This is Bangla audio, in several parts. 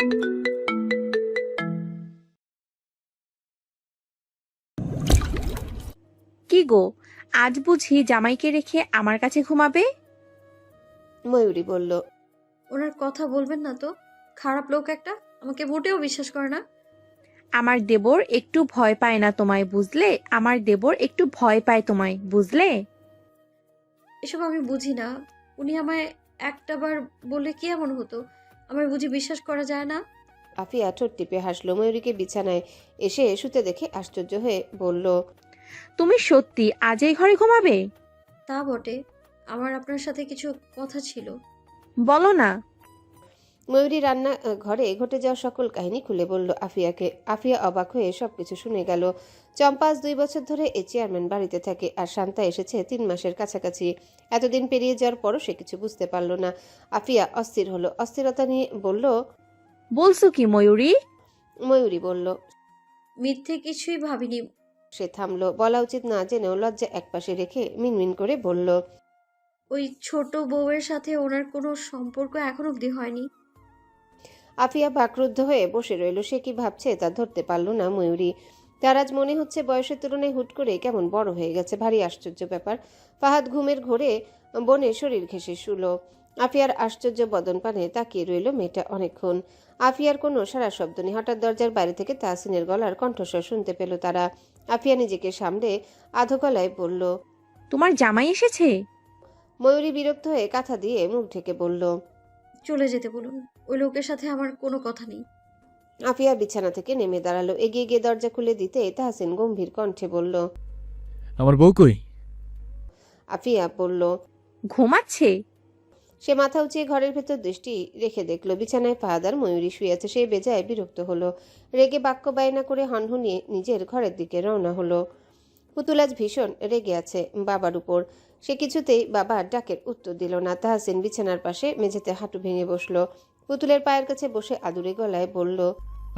কি গো, আজ বুঝি জামাইকে রেখে আমার কাছে ঘুমাবে? ময়ূরী বলল। ওনার কথা বলবেন না তো, খারাপ লোক একটা, আমাকে মোটেও বিশ্বাস করে না। আমার দেবর একটু ভয় পায় না তোমায়, বুঝলে? আমার দেবর একটু ভয় পায় তোমায়, বুঝলে? এসব আমি বুঝি না। উনি আমায় একটাবার বললে কি এমন হতো? আমায় বুঝি বিশ্বাস করা যায় না? আফিয়া ঠোঁট টিপে হাসলো। ময়ূরীকে বিছানায় এসে শুতে দেখে আশ্চর্য হয়ে বলল। তুমি সত্যি আজ এই ঘরে ঘুমাবে? তা বটে, আমার আপনার সাথে কিছু কথা ছিল। বলো না। ময়ূরী রান্না ঘরে ঘটে যাওয়া সকল কাহিনী খুলে বলল আফিয়াকে। আফিয়া অবাক হয়ে সবকিছু শুনে গেল। চম্পা আজ 2 বছর ধরে এই চেয়ারম্যান বাড়িতে থাকে, আর শান্তা এসেছে 3 মাসের কাছাকাছি। এতদিন পেরিয়ে যাওয়ার পরও সে কিছু বুঝতে পারল না। আফিয়া অস্থির হলো। অস্থিরতা নিয়ে বলল। বলছো কি ময়ূরী? ময়ূরী বলল। মিথ্যে কিছুই ভাবিনি। সে থামলো। বলা উচিত না জেনেও লজ্জা একপাশে রেখে মিনমিন করে বলল। ওই ছোট বউয়ের সাথে ওনার কোনো সম্পর্ক এখন অবধি হয়নি। আফিয়া বাকরুদ্ধ হয়ে বসে রইল। সে কি ভাবছে তা ধরতে পারল না ময়ূরী। তার আজ মনে হচ্ছে বয়সের তুলনায় হুট করে কেমন বড় হয়ে গেছে। ভারী আশ্চর্য ব্যাপার। ফাহাদ ঘুমের ঘোরে বনে শরীর ঘেঁষে শুলো। আফিয়ার আশ্চর্য বদন পানে তাকিয়ে রইল মেয়েটা অনেকক্ষণ। আফিয়ার কোনো সারা শব্দ নেই। হঠাৎ দরজার বাইরে থেকে তাহসিনের গলার কণ্ঠস্বর শুনতে পেল তারা। আফিয়া নিজেকে সামলে আধো গলায় বলল। তোমার জামাই এসেছে? ময়ূরী বিরক্ত হয়ে কাঁথা দিয়ে মুখ ঢেকে বলল। চলে যেতে বলুন, ওই লোকের সাথে আমার কোনো কথা নেই। আফিয়া বিছানা থেকে নেমে দাঁড়ালো। এগিয়ে গিয়ে দরজা খুলে দিতে তাহসিন গম্ভীর কণ্ঠে বলল। আমার বউ কই? আফিয়া বলল। ঘুমাচ্ছে। সে মাথা উঁচিয়ে ঘরের ভেতর দৃষ্টি রেখে দেখলো বিছানায় ফাহাদ আর ময়ূরী শুয়ে আছে। সে বেজায় বিরক্ত হলো। রেগে বাক্য বায়না করে হনহনিয়ে নিজের ঘরের দিকে রওনা হলো। পুতুল আজ ভীষণ রেগে আছে বাবার উপর। সে কিছুতেই বাবার ডাকের উত্তর দিল না। তাহসিন বিছানার পাশে মেঝেতে হাঁটু ভেঙে বসলো। পুতুলের পায়ের কাছে বসে আদুরে গলায় বলল।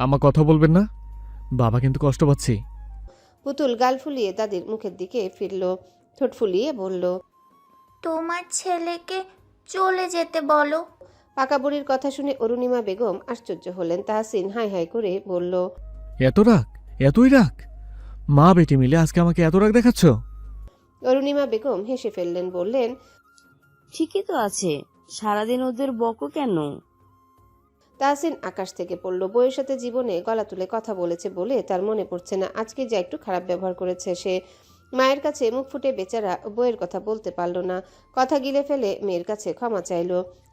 আমা কথা বলবেন না, বাবা কিন্তু কষ্ট পাচ্ছি। পুতুল গাল ফুলিয়ে দাদির মুখের দিকে ফিরল। ঠোঁট ফুলিয়ে বলল। তোমার ছেলেকে চলে যেতে বলো। পাকা বুড়ির কথা শুনে অরুণিমা বেগম আশ্চর্য হলেন। তাহসিন হাই হাই করে বলল। এত রাগ, এতই রাগ? মা বেটি মিলে আজকে আমাকে এত রাগ দেখাচ্ছ? অরুণিমা বেগম হেসে ফেললেন, বললেন। ঠিকই তো আছে, সারাদিন ওদের বকো কেন? তাহসিন আকাশ থেকে পড়ল। বউয়ের সাথে জীবনে গলা তুলে কথা বলেছে বলে তার মনে পড়ছে না। আজকে যা একটু খারাপ ব্যবহার করেছে সে। মায়ের কাছে মুখ ফুটে বেচারা বউয়ের কথা বলতে পারল না। কথা গিলে ফেলে মেয়ের কাছে ক্ষমা চাইল।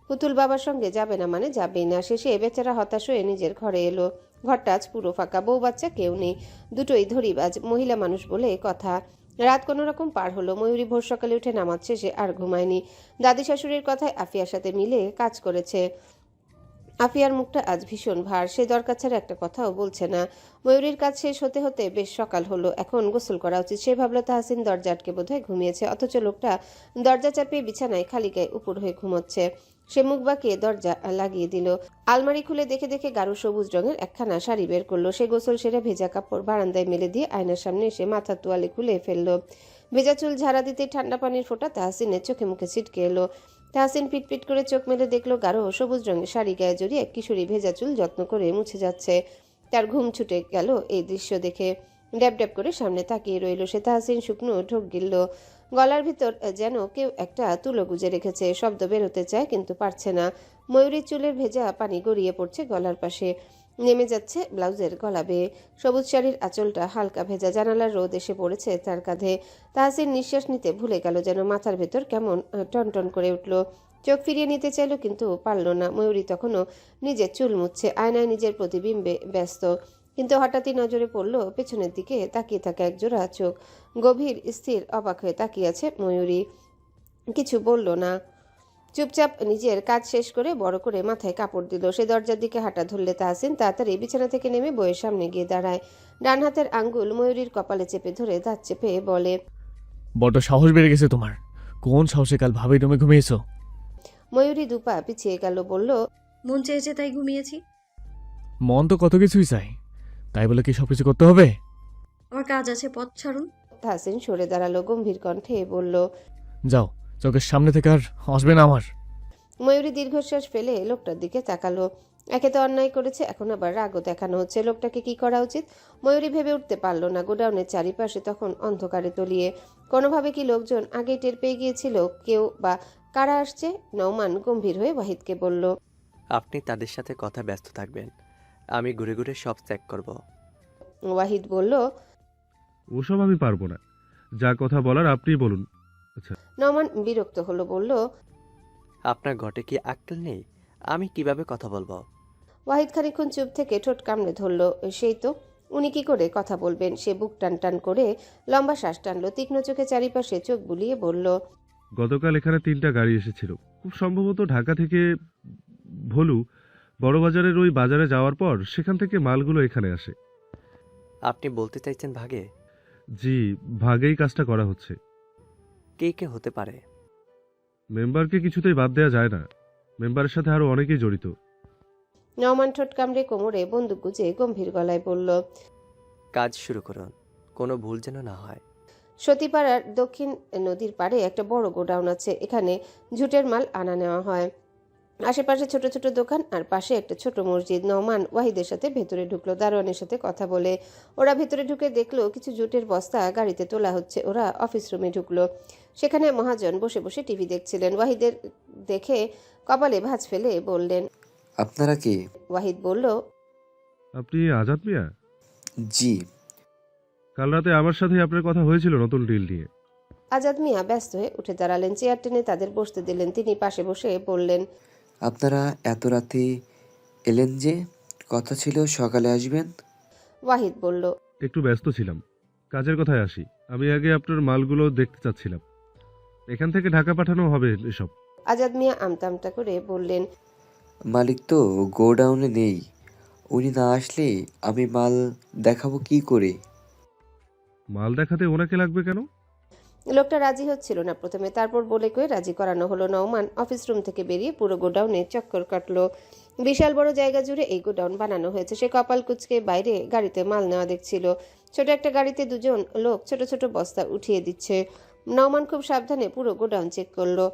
পুতুল বাবার সঙ্গে যাবে না মানে যাবেই না। শেষে বেচারা হতাশ হয়ে নিজের ঘরে এলো। ঘরটা আজ পুরো ফাঁকা। বউ বাচ্চা কেউ নেই। দুটোই ধরিবাজ মহিলা মানুষ বলে কথা। রাত কোনো রকম পার হলো। ময়ূরী ভোর সকালে উঠে নামাজ শেষে আর ঘুমায়নি। দাদি শাশুড়ির কথায় আফিয়ার সাথে মিলে কাজ করেছে। আফিয়ার মুখটা আজ ভীষণ ভার। সে দরকার ছাড়া একটা কথাও বলছে না। ময়ূরীর কাজ শেষ হতে হতে বেশ সকাল হলো। এখন গোসল করা উচিত। সে ভাবলো তাহসিন দরজা আটকে বোধহয় ঘুমিয়েছে, অথচ লোকটা দরজা চাপিয়ে বিছানায় খালি গায়ে উপর হয়ে ঘুমোচ্ছে। সে মুখ বাঁকিয়ে দরজা লাগিয়ে দিল। আলমারি খুলে দেখে দেখে গাঢ় সবুজ রঙের একখানা শাড়ি বের করলো। সে গোসল সেরে ভেজা কাপড় বারান্দায় মেলে দিয়ে আয়নার সামনে এসে মাথার তোয়ালে খুলে ফেললো। ভেজা চুল ঝাড়া দিতে ঠান্ডা পানির ফোঁটা তাহসিনের চোখে মুখে ছিটকে এলো। তাহসিন পিটপিট করে চোখ মেলে দেখলো গাঢ় সবুজ রঙের শাড়ি গায়ে জড়িয়ে এক কিশোরী ভেজা চুল যত্ন করে মুছে যাচ্ছে। তার ঘুম ছুটে গেল এই দৃশ্য দেখে। ড্যাব ড্যাব করে সামনে তাকিয়ে রইল সে। তাহসিন শুকনো ঢোক গিলল। গলার ভিতর যেন কেউ একটা তুলো গুজে রেখেছে। শব্দ বেরোতে চায় কিন্তু পারছে না। ময়ূরীর চুলের ভেজা পানি গড়িয়ে পড়ছে গলার পাশে, নেমে যাচ্ছে ব্লাউজের গলা বেয়ে। সবুজ শাড়ির আঁচলটা হালকা ভেজা। জানালার রোদ এসে পড়েছে তার কাঁধে। তাহসিন নিঃশ্বাস নিতে ভুলে গেল, যেন মাথার ভেতর কেমন টনটন করে উঠল। চোখ ফিরিয়ে নিতে চাইল কিন্তু পারল না। ময়ূরী তখনও নিজের চুল মুছছে, আয়নায় নিজের প্রতিবিম্বে ব্যস্ত। কিন্তু হঠাৎই নজরে পড়ল পেছনের দিকে তাকিয়ে থাকা একজোড়া চোখ। গভীর স্থির অবাক হয়ে তাকিয়ে আছে ময়ূরী। কিছু বলল না, চুপচাপ নিজের কাজ শেষ করে বড় করে মাথায় কাপড় দিল। সে দরজার দিকে হাঁটা ধরলে তাহসিন তাড়াতাড়ি বিছানা থেকে নেমে বইয়ের সামনে গিয়ে দাঁড়ায়। ডান হাতের আঙ্গুল ময়ূরীর কপালে চেপে ধরে দাঁত চেপে বলে। বড্ড সাহস বেড়ে গেছে তোমার। কোন সাহসে কাল ভাবেই রুমে ঘুমিয়েছো? ময়ূরী দুপা পিছিয়ে গেল, বলল। মন চেয়েছে তাই ঘুমিয়েছি। মন তো কত কিছুই চাই, তাই বলে কি সবকিছু করতে হবে? আমার কাজ আছে, পথ ছাড়ুন। তাহসিন সরে দাঁড়ালো, গম্ভীর কণ্ঠে বলল। যাও, চোখের সামনে থেকে আর আসবে না আমার। ময়ূরী দীর্ঘশ্বাস ফেলে লোকটার দিকে তাকালো। একে তো অন্যায় করেছে, এখন আবার রাগও দেখানো হচ্ছে। লোকটাকে কি করা উচিত? ময়ূরী ভেবে উঠতে পারল না। গোডাউনের চারিপাশে তখন অন্ধকারে তলিয়ে। কোনোভাবে কি লোকজন আগেই টের পেয়ে গিয়েছিল কেউ বা কারা আসছে? নওমান গম্ভীর হয়ে ওয়াহিদকে বলল। আপনি তাদের সাথে কথা ব্যস্ত থাকবেন, আমি ঘুরে ঘুরে সব চেক করব। ওয়াহিদ বলল। ওসব আমি পারবো না, যা কথা বলার আপনিই বলুন। নওমান বিরক্ত হলো, বলল। আপনার ঘটে কি আক্কেল নেই? আমি কিভাবে কথা বলবো? ওয়াহিদ খানিকক্ষণ চুপ থেকে ঠোঁট কামড়ে ধরল। সেই তো, উনি কি করে কথা বলবেন? সে বুক টান টান করে লম্বা শ্বাস টানলো, তীক্ষ্ণ চোখে চারিপাশে চোখ বুলিয়ে বলল। গতকাল এখানে 3টা গাড়ি এসেছিল, খুব সম্ভবত ঢাকা থেকে ভোলু বড়বাজারের ওই বাজারে যাওয়ার পর সেখান থেকে মালগুলো এখানে আসে। আপনি বলতে চাইছেন ভাগে? জি, ভাগেই কাজটা করা হচ্ছে। কে কে হতে পারে? মেম্বারকে কিছুতেই বাদ দেওয়া যায় না, মেম্বারের সাথে আরো অনেকেই জড়িত। নওমান ঠোঁট কামড়ে কোমরে বন্দুক গুজে গম্ভীর গলায় বলল। কাজ শুরু করুন, কোনো ভুল যেন না হয়। সতীপাড়ার দক্ষিণ নদীর পাড়ে একটা বড় গোডাউন আছে। এখানে ঝুটের মাল আনা নেওয়া হয়। আশেপাশে ছোট ছোট দোকান আর পাশে একটা ছোট মসজিদ। নওমান ওয়াহিদের সাথে ভেতরে ঢুকলো, দারোয়ানের সাথে কথা বলে। ওরা ভেতরে ঢুকে দেখলো কিছু জুটের বস্তা গাড়িতে তোলা হচ্ছে। ওরা অফিস রুমে ঢুকলো। সেখানে মহাজন বসে বসে টিভি দেখছিলেন। ওয়াহিদের দেখে কপালে ভাঁজ ফেলে বললেন। আপনারা কে? ওয়াহিদ বলল। আপনি আজাদ মিয়া? জি। কাল রাতে আমার সাথে আপনার কথা হয়েছিল নতুন ডিল নিয়ে। আজাদ মিয়া ব্যস্ত হয়ে উঠে দাঁড়ালেন, চেয়ার টেনে তাদের বসতে দিলেন। তিনি পাশে বসে বললেন। আপনারা এত রাতে এলেন যে? কথা ছিল সকালে আসবেন। ওয়াহিদ বলল। একটু ব্যস্ত ছিলাম, কাজের কথায় আসি। আমি আগে আপনার মালগুলো দেখতে চাচ্ছিলাম, এখান থেকে ঢাকা পাঠানো হবে এসব। আজাদ মিয়া আমতা আমতা করে বললেন। মালিক তো গোডাউনে নেই, উনি না আসলে আমি মাল দেখাবো কি করে? মাল দেখাতে ওনাকে লাগবে কেন? লোকটা রাজি হচ্ছিল না প্রথমে, তারপর বলে কয়ে রাজি করানো হলো। নওমান অফিস রুম থেকে বেরিয়ে পুরো গোডাউনে চক্কর কাটলো। বিশাল বড় জায়গা জুড়ে এই গোডাউন বানানো হয়েছে। সে কপাল কুচকে বাইরে গাড়িতে মাল নেওয়া দেখছিল। ছোট একটা গাড়িতে দুজন লোক ছোট ছোট বস্তা উঠিয়ে দিচ্ছে। নওমান খুব সাবধানে পুরো গোডাউন চেক করলো।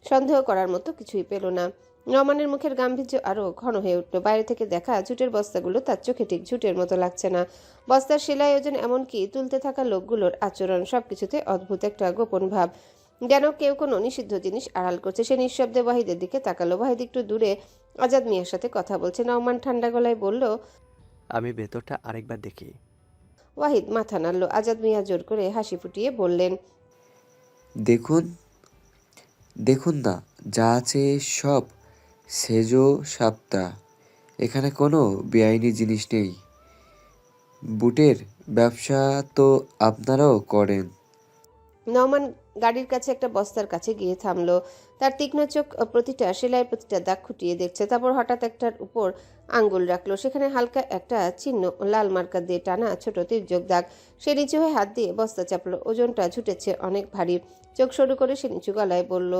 সন্দেহ করার মতো কিছুই পেল না। নওমানের মুখের গাম্ভীর্য আরো ঘন হয়ে উঠল। বাইরে থেকে দেখা ঝুটের বস্তাগুলো তার চোখে ঠিক ঝুটের মতো লাগছে না। বস্তার সেলাই ওজন, এমনকি তুলতে থাকা লোকগুলোর আচরণ, সবকিছুতে অদ্ভুত একটা গোপন ভাব, যেন কেউ কোনো নিষিদ্ধ জিনিস আড়াল করছে। সে নিঃশব্দে ওয়াহিদের দিকে তাকালো। ওয়াহিদ একটু দূরে আজাদ মিয়ার সাথে কথা বলছে। নওমান ঠান্ডা গলায় বলল। আমি ভেতরটা আরেকবার দেখি। ওয়াহিদ মাথা নাড়ল। আজাদ মিয়া জোর করে হাসি ফুটিয়ে বললেন। দেখুন দেখুন না, যা আছে সব সেজো সাপ্তা, এখানে কোনো বেআইনি জিনিস নেই। বুটের ব্যবসা তো আপনারাও করেন। নওমান গাড়ির কাছে একটা বস্তার কাছে গিয়ে থামলো। তার তীক্ষ্ণ চোখ প্রতিটা সেলাইয়ের প্রতিটা দাগ খুঁটিয়ে দেখছে। তারপর হঠাৎ একটার উপর আঙ্গুল রাখলো। সেখানে হালকা একটা চিহ্ন, লাল মার্কা দিয়ে টানা ছোট তির্যক দাগ। সে নিচু হয়ে হাত দিয়ে বস্তা চাপলো। ওজনটা ঝুটেছে অনেক ভারী। চোখ সরু করে সে নিচু গলায় বলল।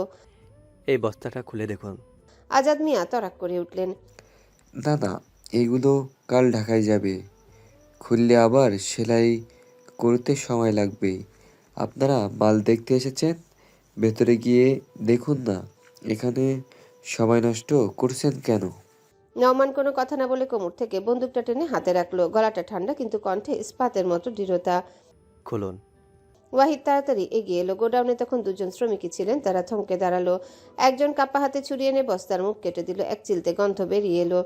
এই বস্তাটা খুলে দেখুন। আজাদ মিয়া তরাক করে উঠলেন। না না, এগুলো কাল ঢাকায় যাবে, খুললে আবার সেলাই করতে সময় লাগবে। আপনারা মাল দেখতে এসেছেন, ভেতরে গিয়ে দেখুন না, এখানে সময় নষ্ট করছেন কেন? নওমান কোনো কথা না বলে কোমর থেকে বন্দুকটা টেনে হাতে রাখলো। গলাটা ঠান্ডা, কিন্তু কণ্ঠে ইস্পাতের মতো দৃঢ়তা। খুলুন। ওয়াহিদ তাড়াতাড়ি এগিয়ে এলো। গোডাউনে তখন দুজন শ্রমিকই ছিলেন। তারা থমকে দাঁড়ালো। একজন কাপ্পা হাতে ছুরি এনে বস্তার মুখ কেটে দিল। এক চিলতে গন্ধ বেরিয়ে এলো,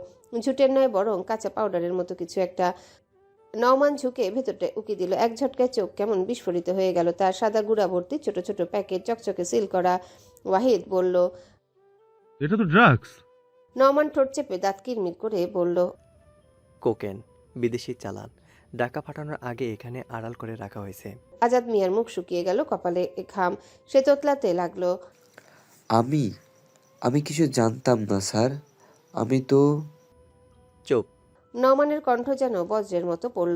ঝুটের নয় বরং কাঁচা পাউডারের মতো কিছু একটা। নওমান ঝুঁকে ভেতরটা উকি দিল। এক ঝটকায় চোখ কেমন বিস্ফোরিত হয়ে গেল তার। সাদা গুঁড়া ভর্তি ছোট ছোট প্যাকেট, চকচকে সিল করা। ওয়াহিদ বলল। এটা তো ড্রাগস। নওমান ঠোঁট চেপে দাঁত কিরমির করে বলল। কোকেন, বিদেশি চালান। ঢাকা পাঠানোর আগে এখানে আড়াল করে রাখা হয়েছে। আজাদ মিয়ার মুখ শুকিয়ে গেল, কপালে ঘাম। সে তোতলাতে লাগলো। আমি কিছু জানতাম না স্যার, আমি তো। চুপ। নওমানের কণ্ঠ যেন বজ্রের মতো পড়ল।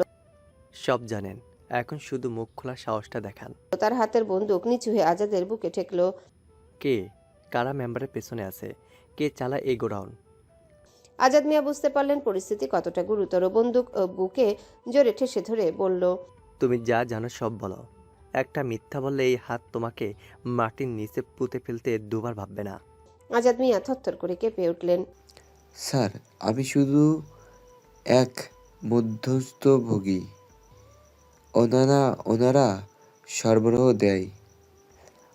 সব জানেন, এখন শুধু মুখ খোলার সাহসটা দেখান। তার হাতের বন্দুক নিচু হয়ে আজাদের বুকে ঠেকলো। কে, কারা মেম্বারের পেছনে আছে? কে চালায় এই গোডাউন? আজাদ মিয়া বুঝতে পারলেন পরিস্থিতি কতটা গুরুতর। বন্দুক বুকে জোরে ঠেসে ধরে বলল। তুমি যা জানো সব বলো। একটা মিথ্যা বললে এই হাত তোমাকে মাটির নিচে পুঁতে ফেলতে দুবার ভাববে না। আজাদ মিয়া থরথর করে কেঁপে উঠলেন। স্যার, আমি শুধু এক মধ্যস্থভোগী। ওনারা সরবরাহ দেয়,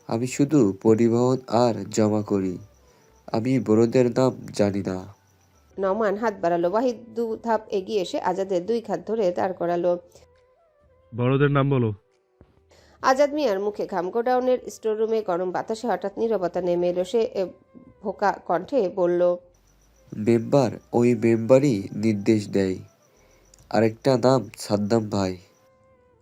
আমি শুধু পরিবহন আর জমা করি। আমি বড়দের নাম জানি না। নওমান হাত বাড়ালো। ওয়াহিদ 2 ধাপ এগিয়ে এসে আজাদের 2 হাত ধরে দাঁড় করালো। বড়দের নাম বলো। আজাদ মিয়ার মুখে ঘাম। গোডাউনের স্টোর রুমে গরম বাতাসে হঠাৎ নীরবতা নেমে এলো। সে ভোকা কণ্ঠে বলল, মেম্বার ওই মেম্বারই নির্দেশ দেয়। আরেকটা নাম সাদ্দাম ভাই।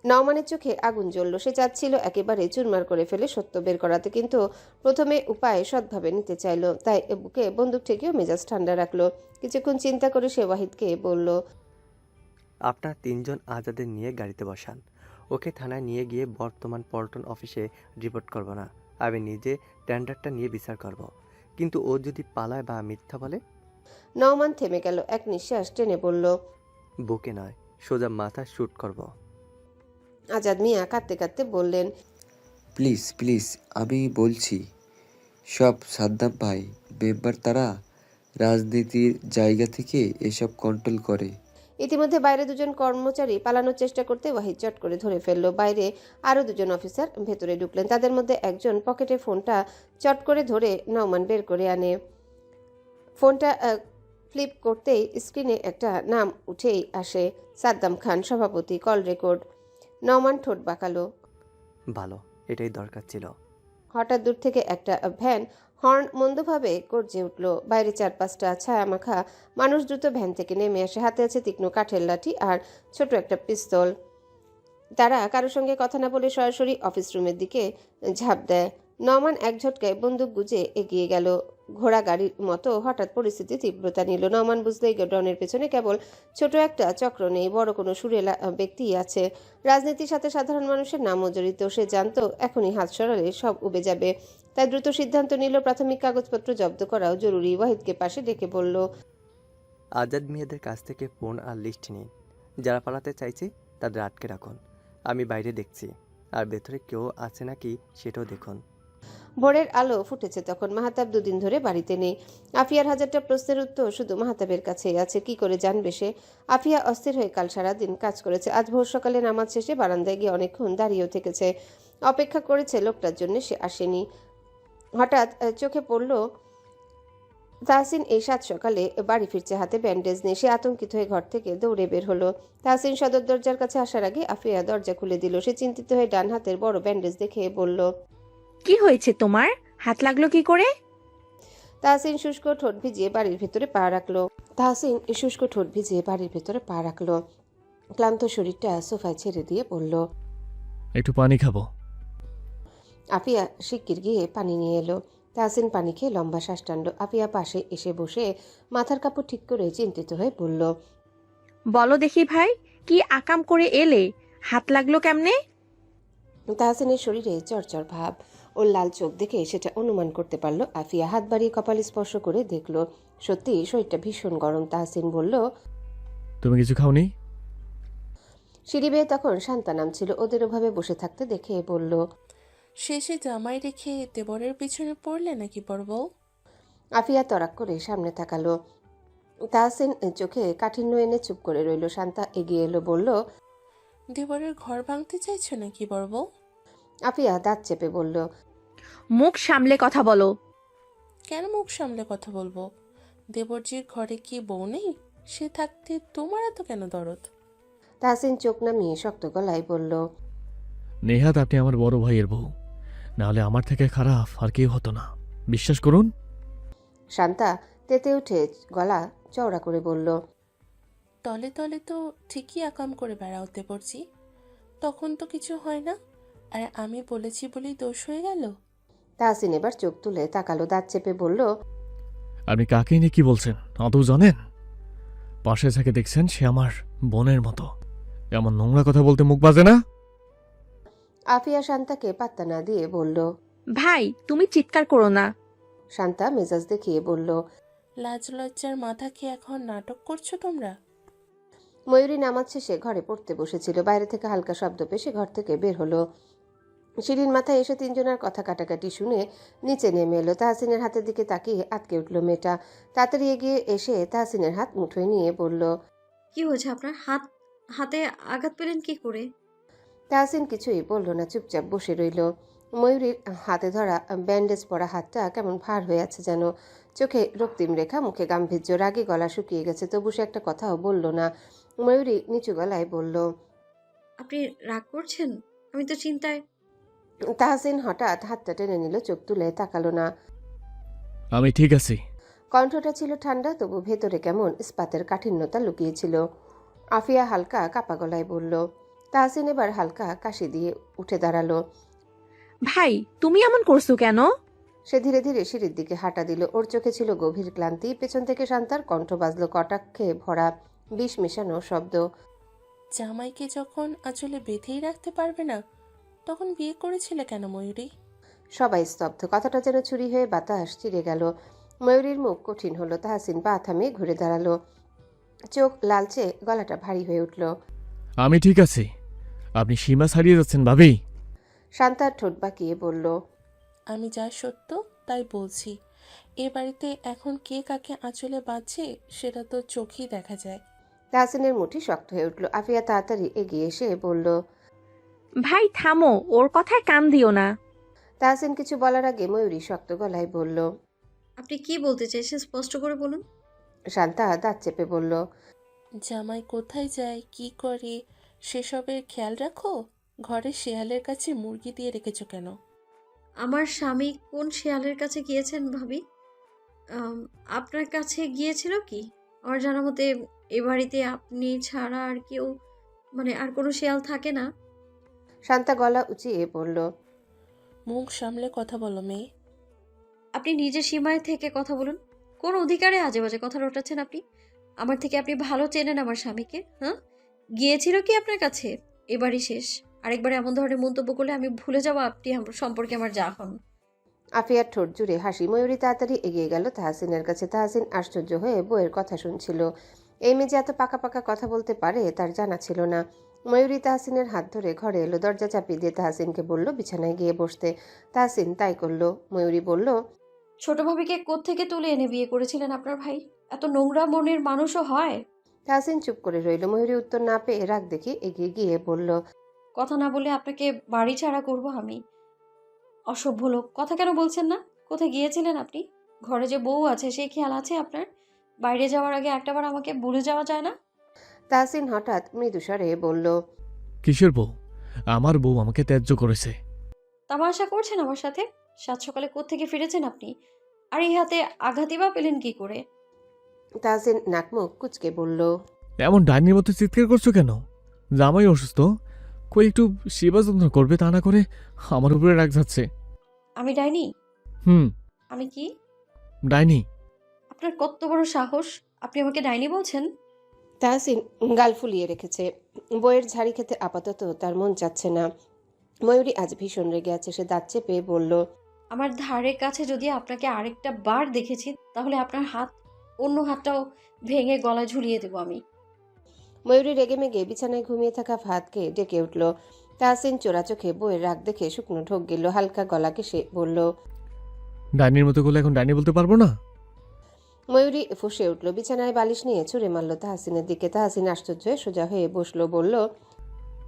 নওমানের চোখে আগুন জ্বলল। সে চাচ্ছিল একেবারে চুরমার করে ফেলে সত্য বের করাতে, কিন্তু প্রথমে উপায় সৎভাবে নিতে চাইল। তাই বুকে বন্দুক ঠেকিয়েও মেজাজ ঠান্ডা রাখলো। কিছুক্ষণ চিন্তা করে সে ওয়াহিদকে বলল, আপনার 3 জন আজাদের নিয়ে গাড়িতে বসান। ওকে থানায় নিয়ে গিয়ে বর্তমান পল্টন অফিসে রিপোর্ট করব না, আমি নিজে টেন্ডারটা নিয়ে বিচার করব। কিন্তু ও যদি পালায় বা মিথ্যা বলে? নওমান থেমে গেল। এক নিঃশ্বাস টেনে বলল, বুকে নয়, সোজা মাথা শ্যুট করব। আজাদ মিয়া কাঁদতে কাঁদতে বললেন, প্লিজ প্লিজ, আমি বলছি সব সাদ্দাম ভাই মেম্বার, তারা রাজনীতির জায়গা থেকে এসব কন্ট্রোল করে। ইতিমধ্যে বাইরে 2 জন কর্মচারী পালানোর চেষ্টা করতে ওয়াহিদ চট করে ধরে ফেলল। বাইরে আরো 2 জন অফিসার ভেতরে ঢুকলেন। তাদের মধ্যে একজন পকেটে ফোনটা চট করে ধরে নওমান বের করে আনে। ফোনটা ফ্লিপ করতেই স্ক্রিনে একটা নাম উঠেই আসে, সাদ্দাম খান, সভাপতি, কল রেকর্ড। নওমান ঠোঁট বাঁকালো। ভালো, এটাই দরকার ছিল। হঠাৎ দূর থেকে একটা ভ্যান হর্ন মন্দভাবে গর্জে উঠল। বাইরে 4-5টা ছায়ামাখা মানুষ দ্রুত ভ্যান থেকে নেমে আসে। হাতে আছে তীক্ষ্ণ কাঠের লাঠি আর ছোট একটা পিস্তল। তারা কারোর সঙ্গে কথা না বলে সরাসরি অফিস রুমের দিকে ঝাঁপ দেয়। নওমান এক ঝটকায় বন্দুক গুজে এগিয়ে গেল। ঘোড়া গাড়ির মতো হঠাৎ পরিস্থিতি তীব্রতা নিল। নওমান বুঝলো এই গোডাউনের পেছনে কেবল ছোট একটা চক্র নেই, বড় কোনো সুরেলা ব্যক্তি আছে। রাজনীতির সাথে সাধারণ মানুষের নামও জড়িত। সে জানতো এখনই হাত সরালে সব উবে যাবে। তাই দ্রুত সিদ্ধান্ত নিল প্রাথমিক কাগজপত্র জব্দ করাও জরুরি। ওয়াহিদকে পাশে ডেকে বলল, আজাদ মিয়াদের কাছ থেকে ফোন আর লিস্ট নিন। যারা পালাতে চাইছে তাদের আটকে রাখুন। আমি বাইরে দেখছি, আর ভেতরে কেউ আছে নাকি সেটাও দেখুন। ভোরের আলো ফুটেছে তখন। মাহাতাব 2 দিন ধরে বাড়িতে নেই। আফিয়ার হাজারটা প্রশ্নের উত্তর শুধু মাহাতাবের কাছেই আছে। কি করে জানবে সে? আফিয়া অস্থির হয়ে কাল সারাদিন কাজ করেছে। আজ ভোর সকালে নামাজ শেষে বারান্দায় গিয়ে অনেকক্ষণ দাঁড়িয়েও থেকেছে। অপেক্ষা করেছে লোকটার জন্য, সে আসেনি। হঠাৎ চোখে পড়ল তাহসিন এই 7 সকালে বাড়ি ফিরছে, হাতে ব্যান্ডেজ নেই। সে আতঙ্কিত হয়ে ঘর থেকে দৌড়ে বের হলো। তাহসিন সদর দরজার কাছে আসার আগে আফিয়া দরজা খুলে দিল। সে চিন্তিত হয়ে ডান হাতের বড় ব্যান্ডেজ দেখে বলল, কি হয়েছে তোমার? হাত লাগলো কি করে? তাহসিন শুষ্ক ঠোঁট ভিজিয়ে বাড়ির ভেতরে পা রাখলো। ক্লান্ত শরীরটা সোফায় ছেড়ে দিয়ে বলল, একটু পানি খাবো। আফিয়া শিগগির গিয়ে পানি নিয়ে এলো। তাহসিন পানি খেয়ে লম্বা শ্বাস টানল। আফিয়া পাশে এসে বসে মাথার কাপড় ঠিক করে চিন্তিত হয়ে বলল, বলো দেখি ভাই, কি আকাম করে এলে? হাত লাগলো কেমনে? তাহসিনের শরীরে চরচর ভাব। ওর লাল চোখ দেখে সেটা অনুমান করতে পারল আফিয়া। হাত বাড়িয়ে কপাল স্পর্শ করে দেখল, সত্যি শরীরটা ভীষণ গরম। তাহসিন বলল, তুমি কিছু খাওনি? সিঁড়ি বেয়ে তখন শান্তা নামছিল। ওদের ওভাবে বসে থাকতে দেখে বলল, শেষে জামাই রেখে দেবরের পিছনে পড়লে নাকি বড় বউ? আফিয়া তরাক করে সামনে তাকালো। তাহসিন চোখে কাঠিন্য এনে চুপ করে রইল। শান্তা এগিয়ে এলো, বলল, দেবরের ঘর ভাঙতে চাইছো নাকি বড় বউ? আফিয়া দাঁত চেপে বলল, মুখ সামলে কথা বলো। কেন মুখ সামলে কথা বলবো? দেবরজির ঘরে কি বউ নেই? সে থাকতে তোমার এত কেন দরদ? তাহসিন চোখ নামিয়ে শক্ত গলায় বলল, নেহাত আপনি আমার বড় ভাইয়ের বউ, নাহলে আমার থেকে খারাপ আর কেউ হতো না, বিশ্বাস করুন। শান্তা তেতে উঠে গলা চওড়া করে বলল, তলে তলে তো ঠিকই আকাম করে বেড়াও দেবরজি, তখন তো কিছু হয় না, আর আমি বলেছি বলেই দোষ হয়ে গেল। তাহসিন এবার চোখ তুলে তাকালো, দাঁত চেপে বলল, আপনি কাকে নিয়ে কি বলছেন আদৌ জানেন? পাশে থেকে দেখছেন সে আমার বোনের মতো, এমন নোংরা কথা বলতে মুখ বাজে না? আফিয়া শান্তাকে পাত্তা না দিয়ে বলল, ভাই তুমি চিৎকার করো না। শান্তা মেজাজ দেখিয়ে বলল, লাজ লজ্জার মাথা কি এখন নাটক করছো তোমরা? ময়ূরী নামাজ শেষে ঘরে পড়তে বসেছিল। বাইরে থেকে হালকা শব্দ পেয়ে সে ঘর থেকে বের হলো। সিঁড়ির মাথায় এসে তিনজনের কথা কাটাকাটি শুনে নিচে নেমে এলো। তাহসিনের হাতের দিকে তাকিয়ে আটকে উঠল মেয়েটা। তাড়াতাড়ি এগিয়ে এসে তাহসিনের হাত মুঠোয় নিয়ে বলল, কি হয়েছে আপনার? হাতে আঘাত পেলেন কি করে? তাহসিন কিছুই বলল না, চুপচাপ বসে রইল। ময়ূরীর হাতে ধরা ব্যান্ডেজ পরা হাতটা কেমন ভার হয়ে আছে যেন। চোখে রক্তিম রেখা, মুখে গাম্ভীর্য, রাগে গলা শুকিয়ে গেছে, তবু সে একটা কথাও বলল না। ময়ূরী নিচু গলায় বলল, আপনি রাগ করছেন? আমি তো চিন্তায়। তাহসিন হঠাৎ হাতটা টেনে নিল, চোখ তুলে তাকালো না। আমি ঠিক আছি। কণ্ঠটা ছিল ঠান্ডা, তবু ভেতরে কেমন ইস্পাতের কাঠিন্যতা লুকিয়েছিল। আফিয়া হালকা কাপা গলায় বলল। তাহসিন এবার হালকা কাশি দিয়ে উঠে দাঁড়ালো। ভাই তুমি এমন করছো কেন? সে ধীরে ধীরে সিঁড়ির দিকে হাঁটা দিল। ওর চোখে ছিল গভীর ক্লান্তি। পেছন থেকে শান্তার কণ্ঠ বাজলো, কটাক্ষে ভরা বিষ মেশানো শব্দ। জামাইকে যখন আঁচলে বেঁধেই রাখতে পারবে না, তখন বিয়ে করেছিলে কেন ময়ূরী? সবাই স্তব্ধ। কথাটা যেন ছুরি হয়ে বাতাস চিরে গেল। ময়ূরীর মুখ কঠিন হলো। তাহসিন পা থামিয়ে ঘুরে দাঁড়ালো, চোখ লালচে, গলাটা ভারী হয়ে উঠল। আমি ঠিক আছি। আপনি সীমা ছাড়িয়ে যাচ্ছেন ভাবি। শান্তার ঠোঁট বাঁকিয়ে বলল, আমি যা সত্য তাই বলছি। এ বাড়িতে এখন কে কাকে আঁচলে বাঁধছে সেটা তো চোখেই দেখা যায়। তাহসিনের মুঠি শক্ত হয়ে উঠল। আফিয়া তাড়াতাড়ি এগিয়ে এসে বলল, ভাই থামো, ওর কথায় কান দিও না। তাহসিন কিছু বলার আগে ময়ূরী শক্ত গলায় বলল। আপনি কি বলতে চাইছেন স্পষ্ট করে বলুন। শান্তা দাঁত চেপে বলল, জামাই কোথায় যায়, কি করে, সেসবের খেয়াল রাখো? ঘরে শেয়ালের কাছে মুরগি দিয়ে রেখেছো কেন? আমার স্বামী কোন শেয়ালের কাছে গিয়েছেন ভাবি? আপনার কাছে গিয়েছিল কি? আমার জানা মতে এ বাড়িতে আপনি ছাড়া আর কেউ, মানে আর কোনো শেয়াল থাকে না। শান্তা গলা উঁচিয়ে বলল, মুখ সামলে কথা বলো মেয়ে। আপনি নিজের সীমায় থেকে কথা বলুন। কোন অধিকারে আজে বাজে কথা রটাচ্ছেন আপনি? আমার থেকে আপনি ভালো চেনেন আমার স্বামীকে। হ্যাঁ, গিয়েছিল কি আপনার কাছে? এবারই শেষ। আরেকবার এমন ধরনের মন্তব্য করলে আমি ভুলে যাবো আপনি সম্পর্কে আমার যা হন। আফিয়ার ঠোঁট জুড়ে হাসি। ময়ূরী তাড়াতাড়ি এগিয়ে গেল তাহসিনের কাছে। তাহসিন আশ্চর্য হয়ে বইয়ের কথা শুনছিল। এই মেয়ে যে এত পাকা পাকা কথা বলতে পারে তার জানা ছিল না। ময়ূরী তাহসিনের হাত ধরে ঘরে এলো, দরজা চাপিয়ে দিয়ে তাহসিনকে বলল বিছানায় গিয়ে বসতে। তাহসিন তাই করলো। ময়ূরী বলল, ছোট ভাবিকে কোত্থেকে তুলে এনে বিয়ে করেছিলেন আপনার ভাই? এত নোংরা মনের মানুষও হয়? তাহসিন চুপ করে রইল। ময়ূরী উত্তর না পেয়ে রাগ দেখে এগিয়ে গিয়ে বলল, কথা না বলে আপনাকে বাড়ি ছাড়া করব আমি। অসভ্য লোক, কথা কেন বলছেন না? কোথায় গিয়েছিলেন আপনি? ঘরে যে বউ আছে সেই খেয়াল আছে আপনার? বাইরে যাওয়ার আগে একটাবার আমাকে বলে যাওয়া যায় না? তাহসিন হঠাৎ মৃদুস্বরে বলল, কিসের বউ? আমার বউ আমাকে ত্যায্য করেছে। তামাশা করছেন আমার সাথে? সাত সকালে কোত্থেকে ফিরেছেন আপনি? আর এই হাতে আঘাতই বা পেলেন কি করে? তাহসিন নাকমুখ কুচকে বলল, এমন ডাইনির মতো চিৎকার করছো কেন? জামাই অসুস্থ, কই একটু সেবা যত্ন করবে, তা না করে আমার উপরে রাগ যাচ্ছে। আমি ডাইনি? হুম, আমি কি? ডাইনি। আপনার কত বড় সাহস, আপনি আমাকে ডাইনি বলছেন? তাহসিন গাল ফুলিয়ে রেখেছে। বইয়ের ঝাড়ি খেতে আপাতত তার মন চাচ্ছে না। ময়ূরী আজ ভীষণ রেগে আছে। সে দাঁত চেপে বলল, আমার ধারের কাছে যদি আপনাকে আরেকটা বার দেখেছি তাহলে আপনার হাত, অন্য হাতটাও ভেঙে গলায় ঝুলিয়ে দেবো আমি। ময়ূরী রেগে মেগে বিছানায় ঘুমিয়ে থাকা ফাহাদকে ডেকে উঠল। তাহসিন চোরা চোখে বইয়ের রাগ দেখে শুকনো ঢোক গেল। হালকা গলাকে সে বলল, ডাইনির মতো করলে এখন ডাইনি বলতে পারবো না? ময়ূরী ফুঁসে উঠল। বিছানায় বালিশ নিয়ে ছুঁড়ে মারল তাহসিনের দিকে। তাহসিন আশ্চর্য হয়ে সোজা হয়ে বসলো, বলল,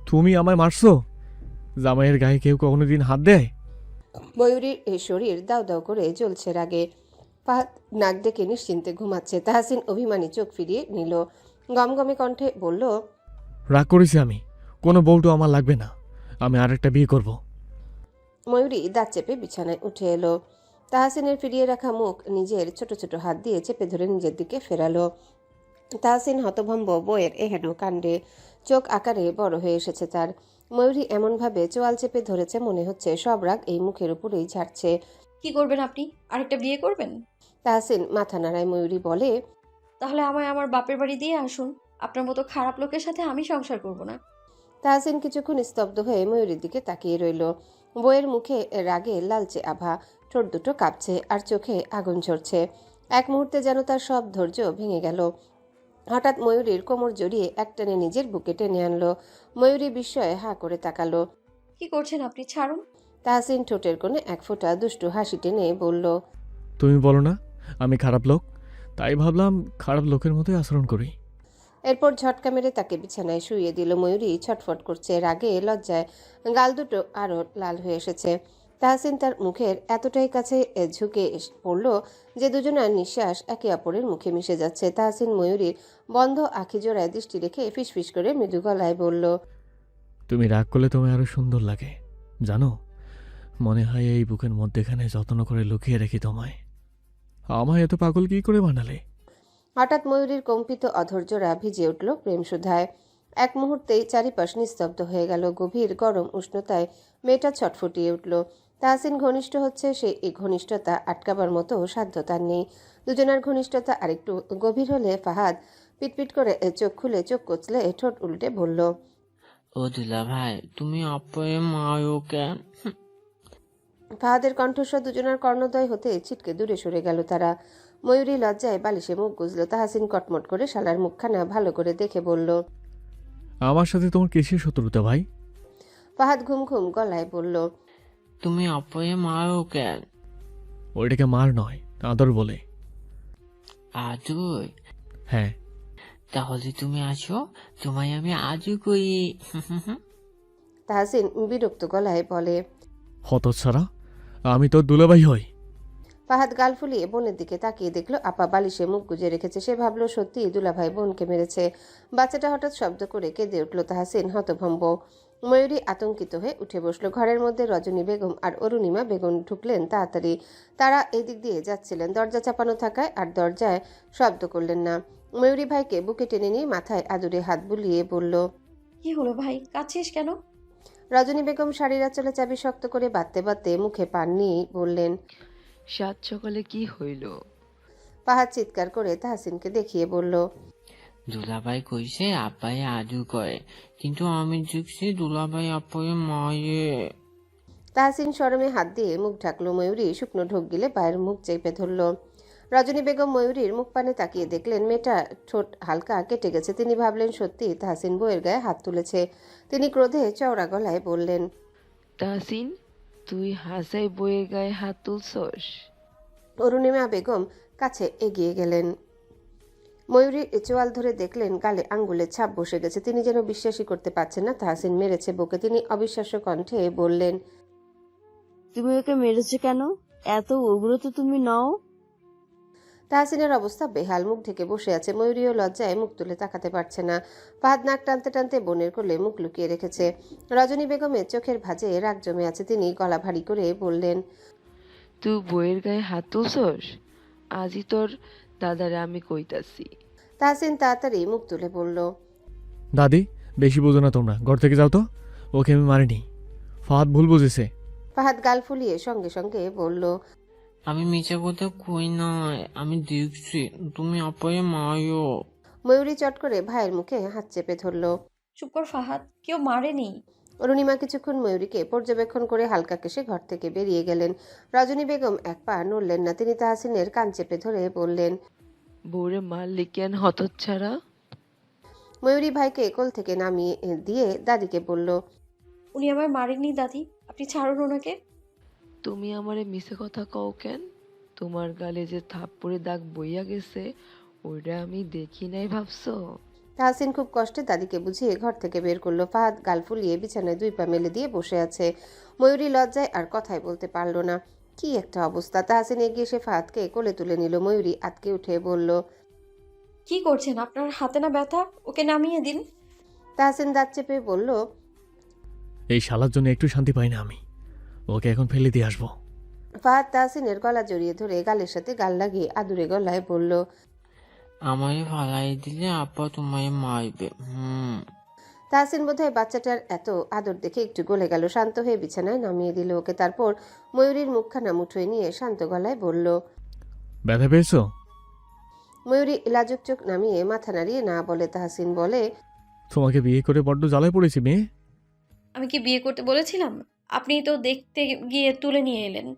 তুমি আমায় মারছো? জামাইয়ের গায়ে কেউ কোনোদিন হাত দেয়? ময়ূরীর শরীর দাউ দাউ করে জ্বলছে রাগে। ফাহাদ নাক ডেকে নিশ্চিন্তে ঘুমাচ্ছে। তাহসিন অভিমানী চোখ ফিরিয়ে নিল, গমগমে কণ্ঠে বলল, রাগ করেছি আমি। কোনো বউটো আমার লাগবে না। আমি আরেকটা বিয়ে করব। ময়ূরী দাঁত চেপে বিছানায় উঠে এলো। তাহসিনের ফিরিয়ে রাখা মুখ নিজের ছোট ছোট হাত দিয়ে চেপে ধরে নিজের দিকে ফেরালো। তাহসিন হতভম্ব বইয়ের এহেন কাণ্ডে। চোখ আকারে বড় হয়ে এসেছে তার। ময়ূরী এমনভাবে চোয়াল চেপে ধরেছে, মনে হচ্ছে সব রাগ এই মুখের উপরেই ঝাড়ছে। কি করবেন আপনি? আরেকটা বিয়ে করবেন? তাহসিন মাথা নাড়ায়। ময়ূরী বলে, তাহলে আমায় আমার বাপের বাড়ি দিয়ে আসুন। আপনার মতো খারাপ লোকের সাথে আমি সংসার করব না। তাহসিন কিছুক্ষণ স্তব্ধ হয়ে ময়ূরীর দিকে তাকিয়ে রইল। বইয়ের মুখে রাগে লালচে আভা, ঠোঁট দুটো কাঁপছে আর চোখে আগুন ঝরছে। এক মুহূর্তে যেন তার সব ধৈর্য ভেঙে গেল। হঠাৎ ময়ূরীর কোমর জড়িয়ে একটানে নিজের বুকে টেনে আনলো। ময়ূরী বিস্ময়ে হাঁ করে তাকালো। কি করছেন আপনি? ছাড়ুন। তাহসিন ঠোঁটের কোণে এক ফোঁটা দুষ্টু হাসি টেনে বলল, তুমি বলো না আমি খারাপ লোক, তাই ভাবলাম খারাপ লোকের মতোই আচরণ করি। এরপর ঝটকা মেরে তাকে বিছানায় শুইয়ে দিল। ময়ূরী ছটফট করছে, রাগে লজ্জায় গাল দুটো আরো লাল হয়ে এসেছে। তাহসিন তার মুখের এতটাই কাছে ঝুঁকে পড়ল যে দুজনের নিঃশ্বাস একে অপরের মুখে মিশে যাচ্ছে। তাহসিন ময়ূরীর বন্ধ আঁখি জোড়ায় দৃষ্টি রেখে ফিসফিস করে মৃদু গলায় বলল, তুমি রাগ করলে তোমায় আরো সুন্দর লাগে জানো। মনে হয় এই বুকের মধ্যেখানে যত্ন করে লুকিয়ে রেখি তোমায়। আমায় এত পাগল কি করে বানালে? হঠাৎ ময়ূরীর কম্পিত অধৈর্যরা ভিজে উঠল প্রেম সুধায়। এক মুহূর্তেই চারিপাশ নিস্তব্ধ হয়ে গেল। গভীর গরম উষ্ণতায় মেয়েটা ছটফটিয়ে উঠল। তাহসিন ঘনিষ্ঠ হচ্ছে, সে এই ঘনিষ্ঠতা আটকাবার মতো সাধ্য তার নেই। দুজনের ঘনিষ্ঠতা আরেকটু গভীর হলে ফাহাদ পিটপিট করে চোখ খুলে চোখ কচলে ঠোঁট উল্টে বলল, ও দুলা ভাই, তুমি অপয়ে মায়ো কেন? ফাহাদের কণ্ঠস্বর দুজনের কর্ণদ্বয় হতে ছিটকে দূরে সরে গেল তারা। ময়ূরী লজ্জায় বালিশে মুখ গুজল। তাহসিন কটমট করে শালার মুখখানা ভালো করে দেখে বলল, আমার সাথে তোমার কিসের শত্রুতা ভাই? ফাহাদ ঘুম ঘুম গলায় বলল, তুমি অপয়ে মায়ো কেন? ওইটাকে মার নয়, আদর বলে। আজই? হ্যাঁ। তাহলে তুমি আসো, তোমায় আমি আজই কই। তাহসিন বিরক্ত গলায় বলে। হতচ্ছাড়া, আমি তোর দুলাভাই হই। ফাহাদ গাল ফুলিয়ে বোনের দিকে তাকিয়ে দেখলো আপা বালিশে মুখ গুজে রেখেছে। সে ভাবলো সত্যি দুলাভাই বোনকে মেরেছে। বাচ্চাটা হঠাৎ শব্দ করে কেঁদে উঠল। তাহসিন হতভম্ব। ময়ূরী আতঙ্কিত হয়ে উঠে বসলো। ঘরের মধ্যে রজনী বেগম আর অরুণিমা বেগম ঢুকলেন তাড়াতাড়ি। তারা এদিক দিয়ে যাচ্ছিলেন। দরজা চাপানো থাকায় আর দরজায় শব্দ করলেন না। ময়ূরী ভাইকে বুকে টেনে নিয়ে মাথায় আদুরে হাত বুলিয়ে বলল, কি হলো ভাই, কাছিস কেন? রজনী বেগম শাড়ির আঁচলে চাবি শক্ত করে বাঁধতে বাঁধতে মুখে পান নিয়ে বললেন, সাত সকালে কি হইল? ফাহাদ চিৎকার করে তাহসিনকে দেখিয়ে বলল, দুলাভাই কইছে আপায়ে আজু করে, কিন্তু আমি দেখছি দুলাভাই আপয়ে মায়ে। তাহসিন শরমে হাত দিয়ে মুখ ঢাকলো। ময়ূরী শুকনো ঢোক গিলে পায়ের মুখ চেপে ধরল। রজনী বেগম ময়ূরীর মুখ পানে তাকিয়ে দেখলেন মেয়েটা ঠোঁট হালকা কেটে গেছে। তিনি ভাবলেন সত্যি তাহসিন বউয়ের গায়ে হাত তুলেছে। তিনি ক্রোধে চওড়া গলায় বললেন, তাহসিন, তুই হাসাই বইয়ের গায়ে হাত তুলছস? অরুণিমা বেগম কাছে এগিয়ে গেলেন। ময়ূরী চোয়াল ধরে দেখলেন গালে আঙ্গুলের ছাপ বসে গেছে। তিনি যেন বিশ্বাসই করতে পারছেন না তাহসিন মেরেছে বউকে। তিনি অবিশ্বাস্য কণ্ঠে বললেন, তুমি ওকে মেরেছো কেন? এত উগ্র তো তুমি নও। তাহসিনের অবস্থা বেহাল, মুখ ঢেকে বসে আছে। ময়ূরীও লজ্জায় মুখ তুলে তাকাতে পারছে না। ফাহাদ নাক টানতে টানতে বোনের কোলে মুখ লুকিয়ে রেখেছে। রজনী বেগমের চোখের ভাঁজে রাগ জমে আছে। তিনি গলা ভারী করে বললেন, তুই বইয়ের গায়ে হাত তুলছস? আজই তোর দাদারে আমি কইতাছি। তাহসিন তাড়াতাড়ি মুখ তুলে বলল, দাদি, বেশি বোঝো না তোমরা, ঘর থেকে যাও তো। ওকে আমি মারিনি, ফাহাদ ভুল বুঝেছে। ফাহাদ গাল ফুলিয়ে সঙ্গে সঙ্গে বলল, আমি মিছে কথা কই নয়, আমি দেখছি তুমি আপয়ে মায়ো। ময়ূরী চট করে ভাইয়ের মুখে হাত চেপে ধরল। চুপ কর ফাহাদ, কেউ মারেনি। অরুণিমা কিছুক্ষণ ময়ূরীকে পর্যবেক্ষণ করে হালকা কেশে ঘর থেকে বেরিয়ে গেলেন। রজনী বেগম এক পা নড়লেন না। তিনি তাহসিনের কান চেপে ধরে বললেন, বউরে মারলি কেন হতচ্ছাড়া? ময়ূরী ভাইকে কোল থেকে নামিয়ে দিয়ে দাদিকে বলল, উনি আমার মারেননি দাদি, আপনি ছাড়ুন ওনাকে। তুমি আমারে মিছে কথা কও কেন? তোমার গালে যে থাপ্পড়ে দাগ বইয়া গেছে ওইটা আমি দেখি নাই ভাবছো? তাহসিন খুব কষ্টে দাদিকে বুঝিয়ে ঘর থেকে বের করলো। ফাহাদ গাল ফুলিয়ে বিছানায় দুই পা মেলে দিয়ে বসে আছে। ময়ূরী লজ্জায় আর কথাই বলতে পারল না। কি একটা অবস্থা! তাহসিন এগিয়ে এসে ফাহাদকে কোলে তুলে নিল। ময়ূরী আতকে উঠে বলল, কি করছেন? আপনার হাতে না ব্যথা? ওকে নামিয়ে দিন। তাহসিন দাঁত চেপে বলল, এই শালার জন্য একটু শান্তি পাই না আমি। ওকে এখন ফেলে দিয়ে আসবো। ফাহাদ তাহসিনের গলা জড়িয়ে ধরে গালের সাথে গাল লাগিয়ে আদুরে গলায় বলল, আমায় ফালাই দিলে আপা তোমায় মারবে। তাহসিন বোধহয় বাচ্চাটার এত আদর দেখে একটু গলে গেল। শান্ত হয়ে বিছানায় নামিয়ে দিল ওকে। তারপর ময়ূরীর মুখখানা মুঠোয় নিয়ে শান্ত গলায় বলল, ব্যথা পেয়েছো? ময়ূরী লাজুক চোখ নামিয়ে মাথা নাড়িয়ে না বলে। তাহসিন বলে, তোমাকে বিয়ে করে বড্ড জ্বালায় পড়েছি মেয়ে। আমি কি বিয়ে করতে বলেছিলাম? আপনি তো দেখতে গিয়ে তুলে নিয়ে এলেন।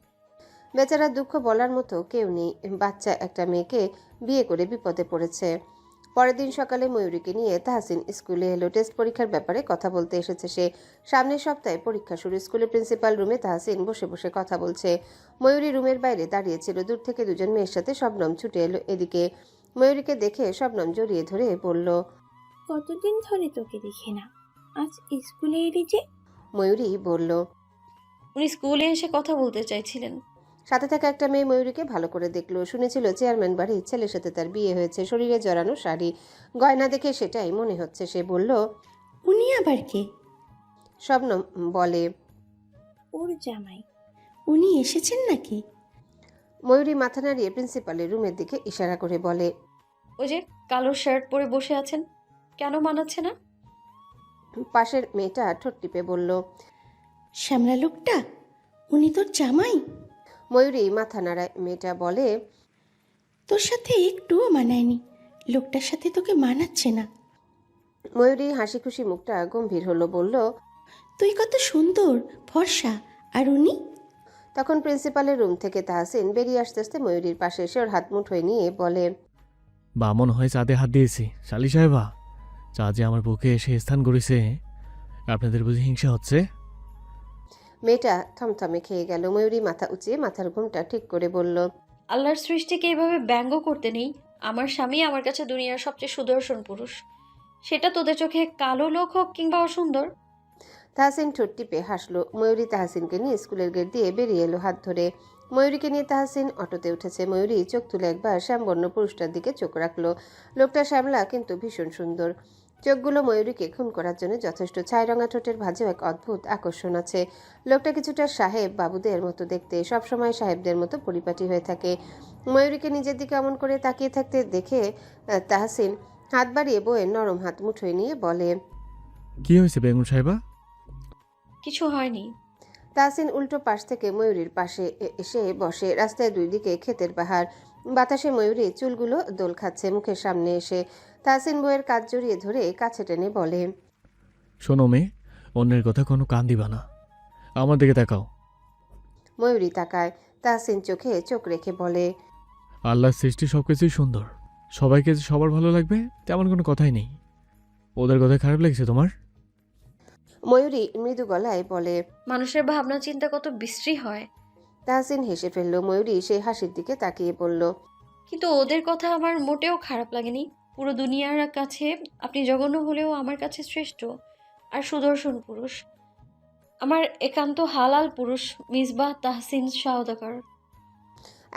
বেচারা দুঃখ বলার মতো কেউ নেই। বাচ্চা একটা মেয়েকে বিয়ে করে বিপদে পড়েছে। পরের দিন সকালে ময়ূরীকে নিয়ে তাহসিন স্কুলে এলো। টেস্ট পরীক্ষার ব্যাপারে কথা বলতে এসেছে সে। সামনের সপ্তাহে পরীক্ষা শুরু। স্কুলের প্রিন্সিপাল রুমে তাহসিন বসে বসে কথা বলছে। ময়ূরী রুমের বাইরে দাঁড়িয়েছিল। দূর থেকে দুজন মেয়ের সাথে শবনম ছুটে এলো এদিকে। ময়ূরীকে দেখে শবনম জড়িয়ে ধরে বলল, কতদিন ধরে তোকে দেখি না, আজ স্কুলে এলি যে? ময়ূরী বলল। উনি স্কুলে এসে কথা বলতে চাইছিলেন। সাথে থাকা একটা মেয়ে ময়ূরীকে ভালো করে দেখলো। শুনেছিল চেয়ারম্যান বাড়ির ছেলের সাথে তার বিয়ে হয়েছে। শরীরে জড়ানো শাড়ি, গয়না দেখে সেটাই মনে হচ্ছে। সে বলল, উনি আবার কে? শবনম বলে, ওর জামাই। উনি এসেছেন নাকি? ময়ূরী মাথা নাড়িয়ে প্রিন্সিপালের রুমের দিকে ইশারা করে বলে, ওই যে কালো শার্ট পরে বসে আছেন, কেন মানাচ্ছে না? পাশের মেয়েটা ঠোঁট টিপে বলল, শ্যামলা লোকটা, উনি তোর জামাই? ময়ূরী মাথা নাড়ায়। মেয়েটা বলে, তোর সাথে একটুও মানায়নি, লোকটার সাথে তোকে মানাচ্ছে না। ময়ূরী হাসি খুশি মুখটা গম্ভীর হলো, বলল, তুই কত সুন্দর, ফর্সা, আর উনি? তখন প্রিন্সিপালের রুম থেকে তাহসিন বেরিয়ে আসতে আসতে ময়ূরীর পাশে এসে ওর হাত মুঠোয় নিয়ে বলে, বামন হয়ে চাঁদে হাত দিয়েছি শালি সাহেবা, চা যে আমার বুকে এসে স্থান করেছে, আপনাদের বুঝি হিংসা হচ্ছে? মেয়েটা থমথমে খেয়ে গেল। ময়ূরী মাথা উঁচিয়ে মাথার ঘুমটা ঠিক করে বলল, আল্লাহর সৃষ্টিকে এভাবে ব্যঙ্গ করতে নেই। আমার স্বামী আমার কাছে দুনিয়ার সবচেয়ে সুদর্শন পুরুষ, সেটা তোদের চোখে কালো লোক হোক কিংবা অসুন্দর। তাহসিন ঠোঁট টিপে হাসলো। ময়ূরী তাহসিনকে নিয়ে স্কুলের গেট দিয়ে বেরিয়ে এলো হাত ধরে। ময়ূরীকে নিয়ে তাহসিন অটোতে উঠেছে। ময়ূরী চোখ তুলে একবার শ্যামবর্ণ পুরুষটার দিকে চোখ রাখলো। লোকটা শ্যামলা কিন্তু ভীষণ সুন্দর। চোখগুলো ময়ূরীকে খুন করার জন্য যথেষ্ট। ছাইরঙা ঠোঁটের ভাঁজেও এক অদ্ভুত আকর্ষণ আছে। লোকটা কিছুটা সাহেব বাবুদের মতো দেখতে, সবসময় সাহেবদের মতো পরিপাটি হয়ে থাকে। ময়ূরীকে নিজের দিকে অমন করে তাকিয়ে থাকতে দেখে তাহসিন হাত বাড়িয়ে বউয়ের নরম হাত মুঠোয় নিয়ে বলে, কি হয়েছে বেগুন সাহেবা? কিছু হয়নি। তাহসিন উল্টো পাশ থেকে ময়ূরীর পাশে এসে বসে। রাস্তায় দুই দিকে ক্ষেতের পাহাড়, বাতাসে ময়ূরী চুলগুলো দোল খাচ্ছে। মুখের সামনে এসে তাহসিন বইয়ের কাজ জড়িয়ে ধরে কাছে টেনে বলে, শোনো মেয়ে, অন্যের কথা কোনো কান দিবা না, আমার দিকে তাকাও। ময়ূরী তাকায়। তাহসিন চোখে চোখ রেখে বলে, আল্লাহর সৃষ্টি সব কিছুই সুন্দর, সবাইকে যে সবার ভালো লাগবে তেমন কোনো কথাই নেই। ওদের কথা খারাপ লেগেছে তোমার? ময়ূরী মৃদু গলায় বলে। মানুষের ভাবনা চিন্তা কত বিশ্রী হয়। তাহসিন হেসে ফেলল। ময়ূরী সেই হাসির দিকে তাকিয়ে বলল, কিন্তু ওদের কথা আমার মোটেও খারাপ লাগেনি। পুরো দুনিয়ার কাছে আপনি জঘন্য হলেও আমার কাছে শ্রেষ্ঠ আর সুদর্শন পুরুষ, আমার একান্ত হালাল পুরুষ মিসবাহ তাহসিন সওদাগর।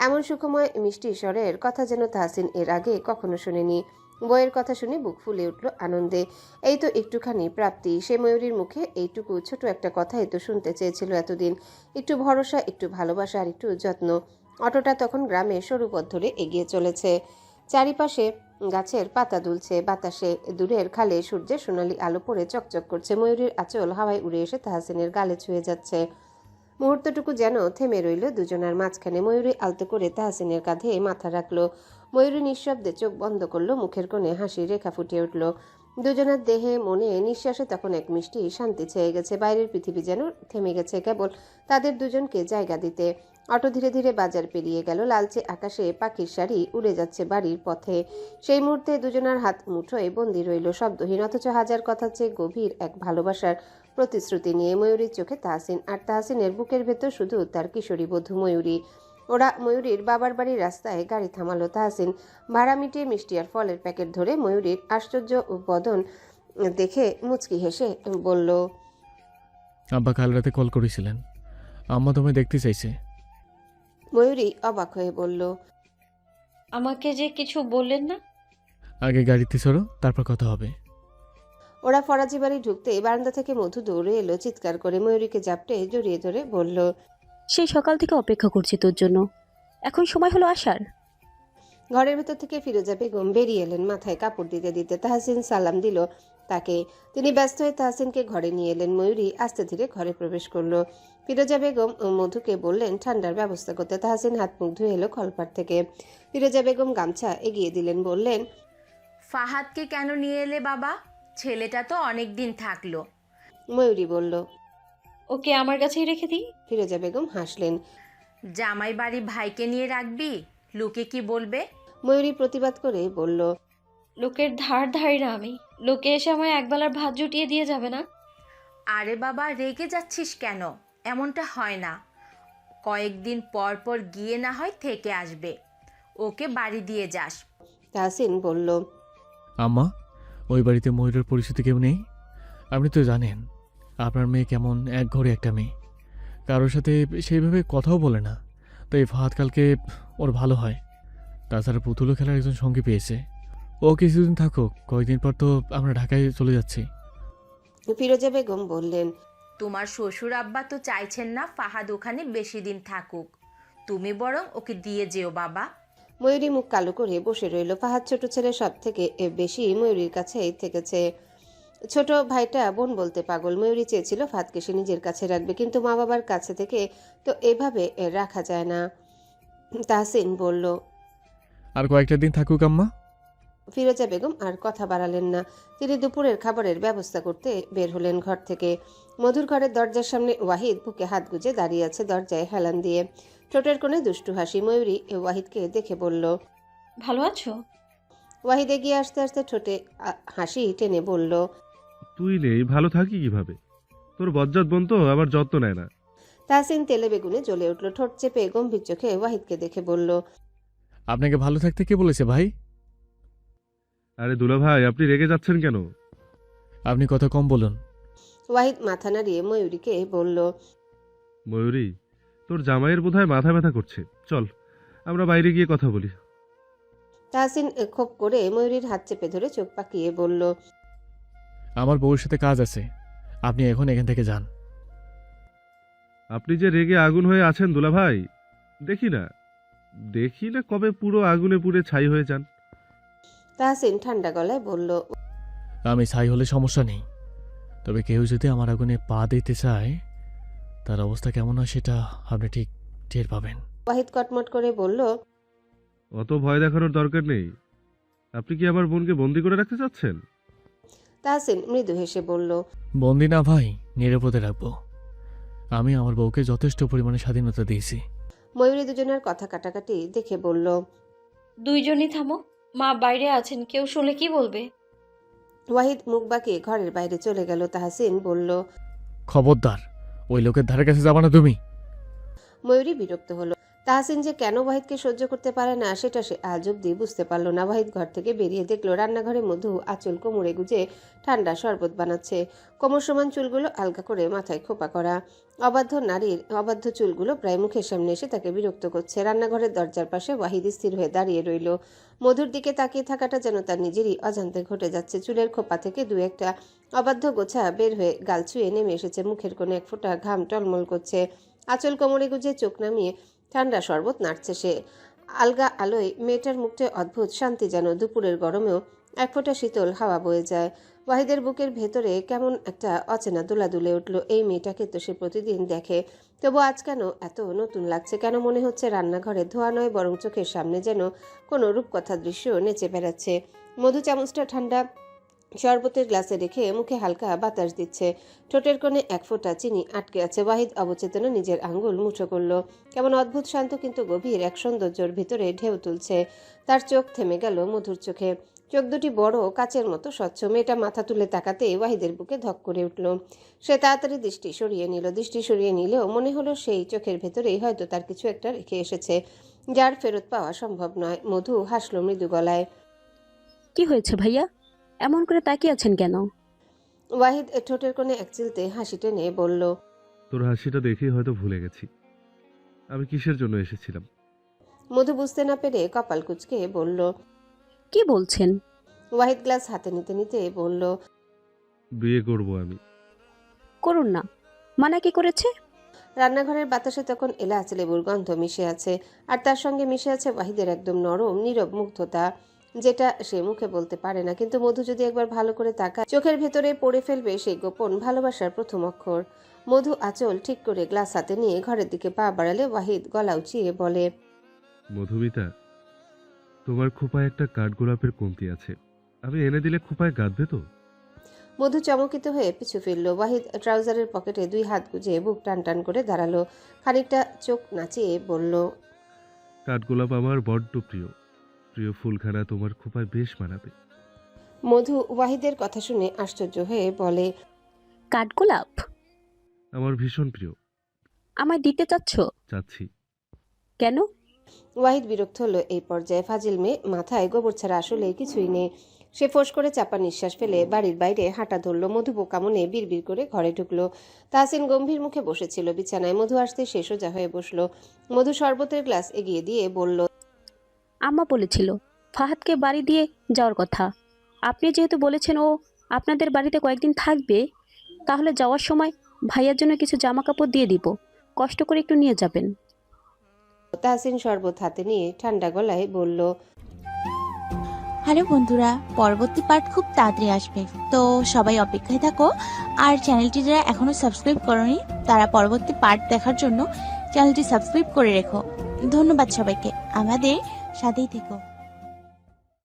এমন সুখময় মিষ্টি স্বরের কথা যেন তাহসিন এর আগে কখনো শোনেনি। বইয়ের কথা শুনে বুক ফুলে উঠল আনন্দে। এই তো একটুখানি প্রাপ্তি। সে ময়ূরীর মুখে এইটুকু ছোট একটা কথাই তো শুনতে চেয়েছিল এতদিন। একটু ভরসা, একটু ভালোবাসা আর একটু যত্ন। অটোটা তখন গ্রামে সরু পথ ধরে এগিয়ে চলেছে। চারিপাশে গাছের পাতা দুলছে। বাতাসে দূরের খালে সূর্যের সোনালি আলো পড়ে চকচক করছে। ময়ূরীর আঁচল হাওয়ায় উড়ে এসে তাহসিনের গালে ছুঁয়ে যাচ্ছে। মুহূর্তটুকু যেন থেমে রইল দুজনার মাঝখানে। ময়ূরী আলতো করে তাহসিনের কাঁধে মাথা রাখলো। ময়ূরী নিঃশব্দে চোখ বন্ধ করলো। মুখের কোণে হাসির রেখা ফুটে উঠল। দুজনের দেহে মনে নিঃশ্বাসে তখন এক মিষ্টি শান্তি ছেয়ে গেছে। বাইরের পৃথিবী যেন থেমে গেছে কেবল তাদের দুজনকে জায়গা দিতে। অটো ধীরে ধীরে বাজার পেরিয়ে গেল। লালচে আকাশে পাখির শাড়ি উড়ে যাচ্ছে বাড়ির পথে। সেই মুহূর্তে দুজনার হাত মুঠোয় বন্দি রইল শব্দহীন অথচ হাজার কথা চেয়ে গভীর এক ভালোবাসার প্রতিশ্রুতি নিয়ে। ময়ূরীর চোখে তাহসিন, আর তাহসিনের বুকের ভেতর শুধু তার কিশোরী বধূ ময়ূরী। ওরা ময়ূরীর বাবার বাড়ির রাস্তায় গাড়ি থামালো। তাহসিন ভাড়া মিটিয়ে মিষ্টি আর ফলের প্যাকেট ধরে ময়ূরীর আশ্চর্য বদন দেখে মুচকি হেসে বলল, আব্বা কাল রাতে কল করেছিলেন, আম্মা তোমায় দেখতে চাইছে। ময়ূরী অবাক হয়ে বলল, আমাকে যে কিছু বললেন না? আগে গাড়িতে চড়ো, তারপর কথা হবে। ওরা ফরাজি বাড়ি ঢুকতে বারান্দা থেকে মধু দৌড়ে এলো চিৎকার করে। ময়ূরীকে জাপটে জড়িয়ে ধরে বলল, সেই সকাল থেকে অপেক্ষা করছি তোর জন্য, এখন সময় হলো আসার। ঘরের ভেতর থেকে ফিরোজা বেগম বেরিয়ে এলেন মাথায় কাপড় দিতে দিতে। তাহসিন সালাম দিল তাকে। তিনি ব্যস্ত হয়ে তাহসিনকে ঘরে নিয়ে এলেন। ময়ূরী আস্তে ধীরে ঘরে প্রবেশ করলো। ফিরোজা বেগম মধুকে বললেন ঠান্ডার ব্যবস্থা করতে। তাহসিন হাত মুখ ধুয়ে এলো কলপার থেকে। ফিরোজা বেগম গামছা এগিয়ে দিলেন, বললেন, ফাহাদকে কেন নিয়ে এলে বাবা? ছেলেটা তো অনেক দিন থাকলো। ময়ূরী বলল, ওকে আমার কাছেই রেখে দিই। ফিরোজা বেগম হাসলেন। জামাই বাড়ি ভাইকে নিয়ে রাখবি, লোকে কি বলবে? ময়ূরী প্রতিবাদ করে বলল, লোকের ধার ধারি না আমি। লোকে এসে আমায় একবেলার ভাত জুটিয়ে দিয়ে যাবে না। আরে বাবা, রেগে যাচ্ছিস কেন? এমনটা হয় না। কয়েকদিন পর পর গিয়ে না হয় থেকে আসবে, ওকে বাড়ি দিয়ে যাস। তাহসিন বলল, আম্মা, ওই বাড়িতে ময়ূরের পরিচিতি কেউ নেই? আপনি তো জানেন আপনার মেয়ে কেমন, এক ঘরে একটা মেয়ে, কারোর সাথে সেইভাবে কথাও বলে না। তাই ফাহাদ কালকে ওর ভালো হয়। তাছাড়া পুতুলও খেলার একজন সঙ্গী পেয়েছে। ও কিছুদিন থাকুক, কয়েকদিন পর তো আমরা ঢাকায় চলে যাচ্ছি। ফিরোজা বেগম বললেন, তোমার শ্বশুর আব্বা তো চাইছেন না ফাহাদ ওখানে বেশি দিন থাকুক, তুমি বরং ওকে দিয়ে যেও বাবা। ময়ূরী মুখ কালো করে বসে রইল। ফাহাদ ছোট ছেলে, সব থেকে বেশি ময়ূরীর কাছেই থেকেছে। ছোট ভাইটা বোন বলতে পাগল। ময়ূরী চেয়েছিল ফাহাদকে সে নিজের কাছে রাখবে, কিন্তু মা বাবার কাছে থেকে তো এভাবে রাখা যায় না। তাহসিন বলল। আর কয়েকটা দিন থাকুক আম্মা। ফিরোজা বেগম আর কথা বাড়ালেন না। তিনি দুপুরের খাবারের ব্যবস্থা করতে বের হলেন ঘর থেকে। মধুর ঘরের দরজার সামনে ওয়াহিদ বুকে হাত গুজে দাঁড়িয়ে আছে, দরজায় হেলান দিয়ে। ঠোঁটের কোণে দুষ্টু হাসি। ময়ূরী ওয়াহিদকে দেখে বলল, ভালো আছো? ওয়াহিদ এগিয়ে আসতে আসতে ঠোঁটে হাসি টেনে বলল, তুই নেই, ভালো থাকি কিভাবে? তোর বজ্জাত বোন তো আবার যত্ন নেয় না। তাহসিন তেলে বেগুনে জ্বলে উঠল। ঠোঁট চেপে গম্ভীর চোখে ওয়াহিদকে দেখে বলল, আপনাকে ভালো থাকতে কে বলেছে ভাই? আরে দুলা ভাই, আপনি রেগে যাচ্ছেন কেন? আপনি কথা কম বলুন। ওয়াহিদ মাথা নাড়িয়ে ময়ূরীকে বলল, ময়ূরী, তোর জামাইয়ের বোধহয় মাথা ব্যথা করছে, চল আমরা বাইরে গিয়ে কথা বলি। তাহসিন ক্ষোভ করে ময়ূরীর হাত চেপে ধরে চোখ পাকিয়ে বলল, আমার বউয়ের সাথে কাজ আছে, আপনি এখন এখান থেকে যান। আপনি যে রেগে আগুন হয়ে আছেন দুলা ভাই, দেখি না কবে পুরো আগুনে পুড়ে ছাই হয়ে যান। তাহসিন ঠান্ডা গলায় বলল, আমি ছাই হলে সমস্যা নেই, তবে কেউ যদি আমার আগুনে পা দিতে চায় তার অবস্থা কেমন হয় সেটা আপনি ঠিক টের পাবেন। ওয়াহিদ কটমট করে বলল, অত ভয় দেখানোর দরকার নেই। আপনি কি আমার বোনকে বন্দি করে রাখতে চাচ্ছেন? তাহসিন মৃদু হেসে বলল, বন্দি না ভাই, নিরাপদে রাখবো। আমি আমার বউকে যথেষ্ট পরিমাণে স্বাধীনতা দিয়েছি। ময়ূরী দুজনের কথা কাটাকাটি দেখে বলল, দুইজনই থামো, মা বাইরে আছেন, কেউ শুনলে কি বলবে? ওয়াহিদ মুখ বাঁকিয়ে ঘরের বাইরে চলে গেল। তাহসিন বলল, খবরদার, ওই লোকের ধারে কাছে যাবা না তুমি। ময়ূরী বিরক্ত হলো। তাহসিন যে কেন ওয়াহিদকে সহ্য করতে পারে না সেটা সে আজ অব্দি বুঝতে পারল না। ওয়াহিদ ঘর থেকে বেরিয়ে দেখলো রান্নাঘরে মধু আঁচল কোমরে গুজে ঠান্ডা শরবত বানাচ্ছে। কোমর সমান চুলগুলো আলগা করে মাথায় খোপা করা। অবাধ্য নারীর অবাধ্য চুলগুলো প্রায় মুখের সামনে এসে তাকে বিরক্ত করছে। রান্নাঘরের দরজার পাশে ওয়াহিদ স্থির হয়ে দাঁড়িয়ে রইল। মধুর দিকে তাকিয়ে থাকাটা যেন তার নিজেরই অজান্তে ঘটে যাচ্ছে। চুলের খোপা থেকে দু একটা অবাধ্য গোছা বের হয়ে গাল ছুঁয়ে নেমে এসেছে। মুখের কোণে এক ফোঁটা ঘাম টলমল করছে। আঁচল কোমরে গুজে চোখ নামিয়ে ঠান্ডা শরবত নাড়ছে সে। আলগা আলোয় মেয়েটার মুখে অদ্ভুত শান্তি, যেন দুপুরের গরমেও এক ফোঁটা শীতল হাওয়া বয়ে যায়। ওয়াহিদের বুকের ভেতরে কেমন একটা অচেনা দোলা দুলে উঠল। এই মেয়েটাকে তো সে প্রতিদিন দেখে, তবু আজ কেন এত নতুন লাগছে? কেন মনে হচ্ছে রান্নাঘরে ধোয়া নয়, বরং চোখের সামনে যেন কোনো রূপকথার দৃশ্য নেচে বেড়াচ্ছে। মধু চামচটা ঠান্ডা শরবতের গ্লাসে রেখে মুখে হালকা বাতাস দিচ্ছে। ঠোঁটের কোণে এক ফোঁটা চিনি আটকে আছে। ওয়াহিদ অবচেতনে নিজের আঙ্গুল মুঠো করল। কেমন অদ্ভুত শান্ত কিন্তু গভীর এক সৌন্দর্যের ভিতরে ঢেউ তুলছে। তার চোখ থেমে গেল মধুর চোখে। চোখ দুটি বড় কাচের মতো স্বচ্ছ। মেয়েটা মাথা তুলে তাকাতে ওয়াহিদের বুকে ধক করে উঠল। সে তাড়াতাড়ি দৃষ্টি সরিয়ে নিল। দৃষ্টি সরিয়ে নিলেও মনে হলো সেই চোখের ভেতরেই হয়তো তার কিছু একটা রেখে এসেছে, যার ফেরত পাওয়া সম্ভব নয়। মধু হাসল মৃদু গলায়। কি হয়েছে ভাইয়া, এমন করে তাকিয়ে আছেন কেন? ওয়াহিদ ঠোঁটের কোণে এক চিলতে হাসি টেনে বলল, তোর হাসিটা দেখেই হয়তো ভুলে গেছি আমি কিসের জন্য এসেছিলাম। মধু বুঝতে না পেরে কপাল কুঁচকে বলল, কি বলছেন? ওয়াহিদ গ্লাস হাতে নিতে নিতে বলল, বিয়ে করব আমি। করুন না, মানা কি করেছে? রান্নাঘরের বাতাসে তখন এলাচ লেবুর গন্ধ মিশে আছে, আর তার সঙ্গে মিশে আছে ওয়াহিদের একদম নরম নীরব মুগ্ধতা, যেটা সে মুখে বলতে পারে না। কিন্তু মধু যদি একবার ভালো করে তাকায়, চোখের ভেতরে পড়ে ফেলবে সেই গোপন ভালোবাসার প্রথম অক্ষর। মধু আঁচল ঠিক করে গ্লাস হাতে নিয়ে ঘরের দিকে পা বাড়ালে ওয়াহিদ গলা উঁচিয়ে বলে, মধুমিতা, তোমার খোপায় একটা কাঠগোলাপের কমতি আছে, আমি এনে দিলে খোপায় গাঁথবে তো? মধু চমকিত হয়ে পিছু ফিরল। ওয়াহিদ ট্রাউজারের পকেটে দুই হাত গুজে বুক টান টান করে দাঁড়ালো। খানিকটা চোখ নাচিয়ে বলল, কাঠগোলাপ আমার বড্ড প্রিয়, প্রিয় ফুলখানা তোমার খোপায় বেশ মানাবে। মধু ওয়াহিদের কথা শুনে আশ্চর্য হয়ে বলে, কাঠগোলাপ আমার ভীষণ প্রিয়। আমায় দিতে চাচ্ছ? চাচ্ছি। কেন? ওয়াহিদ বিরক্ত হলো এই পর্যায়ে। ফাজিল মেয়ে, মাথায় গোবর ছাড়া আসলে কিছুই নেই। সে ফোঁস করে চাপা নিঃশ্বাস ফেলে বাড়ির বাইরে হাঁটা ধরল। মধু বোকা মনে বিড়বিড় করে ঘরে ঢুকলো। তাহসিন গম্ভীর মুখে বসেছিল বিছানায়। মধু আসতে সে সোজা হয়ে বসলো। মধু শরবতের গ্লাস এগিয়ে দিয়ে বলল, আম্মা বলেছিল ফাহাদকে বাড়ি দিয়ে যাওয়ার কথা। আপনি যেহেতু বলেছেন ও আপনাদের বাড়িতে কয়েকদিন থাকবে, তাহলে যাওয়ার সময় ভাইয়ার জন্য কিছু জামা কাপড় দিয়ে দিব, কষ্ট করে একটু নিয়ে যাবেন। তাহসিন শরবত হাতে নিয়ে ঠান্ডা গলায় বলল, হ্যালো বন্ধুরা, পরবর্তী পার্ট খুব তাড়াতাড়ি আসবে, তো সবাই অপেক্ষায় থাকো। আর চ্যানেলটি যারা এখনো সাবস্ক্রাইব করোনি তারা পরবর্তী পার্ট দেখার জন্য চ্যানেলটি সাবস্ক্রাইব করে রেখো। ধন্যবাদ সবাইকে, আমাদের সাথেই থেকো।